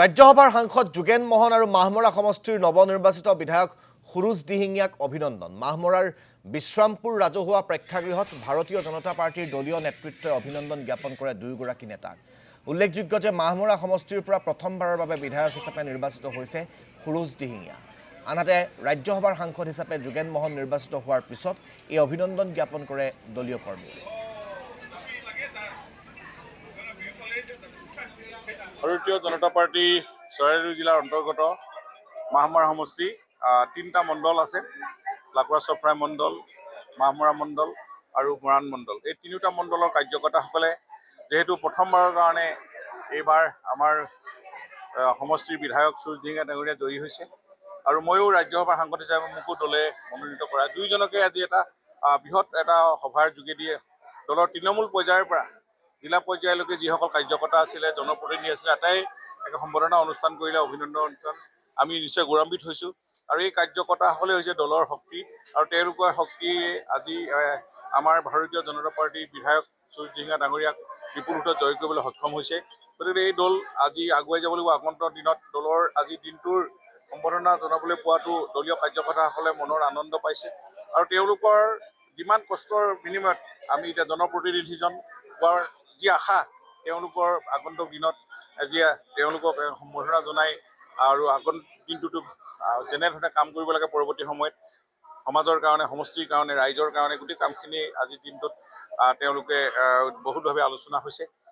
ৰাজ্যসভাৰ সাংসদ যোগেন মহন আৰু মাহমৰা সমষ্টিৰ নৱনিৰ্বাচিত বিধায়ক সুৰুজ দিহিঙীয়াক অভিনন্দন। মাহমৰাৰ বিশ্ৰামপুৰ ৰাজহুৱা প্ৰেক্ষাগৃহত ভাৰতীয় জনতা পাৰ্টিৰ দলীয় নেতৃত্বই অভিনন্দন জ্ঞাপন কৰে দুয়োগৰাকী নেতাক। উল্লেখযোগ্য যে মাহমৰা সমষ্টিৰ পৰা প্ৰথমবাৰৰ বাবে বিধায়ক হিচাপে নিৰ্বাচিত হৈছে সুৰুজ দিহিঙীয়া। আনহাতে ৰাজ্যসভাৰ সাংসদ হিচাপে যোগেন মহন নিৰ্বাচিত হোৱাৰ পিছত এই অভিনন্দন জ্ঞাপন কৰে দলীয় কৰ্মীয়ে। ভাৰতীয় জনতা পাৰ্টি চৰাইদেউ জিলাৰ অন্তৰ্গত মাহমৰা সমষ্টি তিনিটা মণ্ডল আছে, লাকুৰা চফৰাই মণ্ডল, মাহমৰা মণ্ডল আৰু মৰাণ মণ্ডল। এই তিনিওটা মণ্ডলৰ কাৰ্যকৰ্তাসকলে যিহেতু প্ৰথমবাৰৰ কাৰণে এইবাৰ আমাৰ সমষ্টিৰ বিধায়ক সুৰুজ দিহিঙীয়া ডাঙৰীয়া জয়ী হৈছে আৰু ময়ো ৰাজ্যসভাৰ সাংসদ হিচাপে মোকো দলে মনোনীত কৰা দুয়োজনকে আজি এটা বৃহৎ এটা সভাৰ যোগেদি দলৰ তৃণমূল পৰ্যায়ৰ পৰা জিলা পৰ্যায়লৈকে যিসকল কাৰ্যকৰ্তা আছিলে, জনপ্ৰতিনিধি আছিলে, আটাই এক সম্বৰ্ধনা অনুষ্ঠান কৰিলে, অভিনন্দন অনুষ্ঠান। আমি নিশ্চয় গৌৰৱান্বিত হৈছোঁ আৰু এই কাৰ্যকৰ্তাসকলে হৈছে দলৰ শক্তি আৰু তেওঁলোকৰ শক্তিয়ে আজি আমাৰ ভাৰতীয় জনতা পাৰ্টীৰ বিধায়ক সুৰুজ দিহিঙীয়া ডাঙৰীয়াক বিপুল ভোটত জয় কৰিবলৈ সক্ষম হৈছে। গতিকে এই দল আজি আগুৱাই যাব লাগিব। আগন্তুক দিনত দলৰ আজি দিনটোৰ সম্বৰ্ধনা জনাবলৈ পোৱাটো দলীয় কাৰ্যকৰ্তাসকলে মনৰ আনন্দ পাইছে আৰু তেওঁলোকৰ যিমান কষ্টৰ বিনিময়ত আমি এতিয়া জনপ্ৰতিনিধিজন হোৱাৰ যি আশা, তেওঁলোকৰ আগন্তুক দিনত আজি তেওঁলোকক সম্বৰ্ধনা জনাই আৰু আগন্তুক দিনটোতো যেনেধৰণে কাম কৰিব লাগে পৰৱৰ্তী সময়ত সমাজৰ কাৰণে, সমষ্টিৰ কাৰণে, ৰাইজৰ কাৰণে গোটেই কামখিনি আজিৰ দিনটোত তেওঁলোকে বহুতভাৱে আলোচনা হৈছে।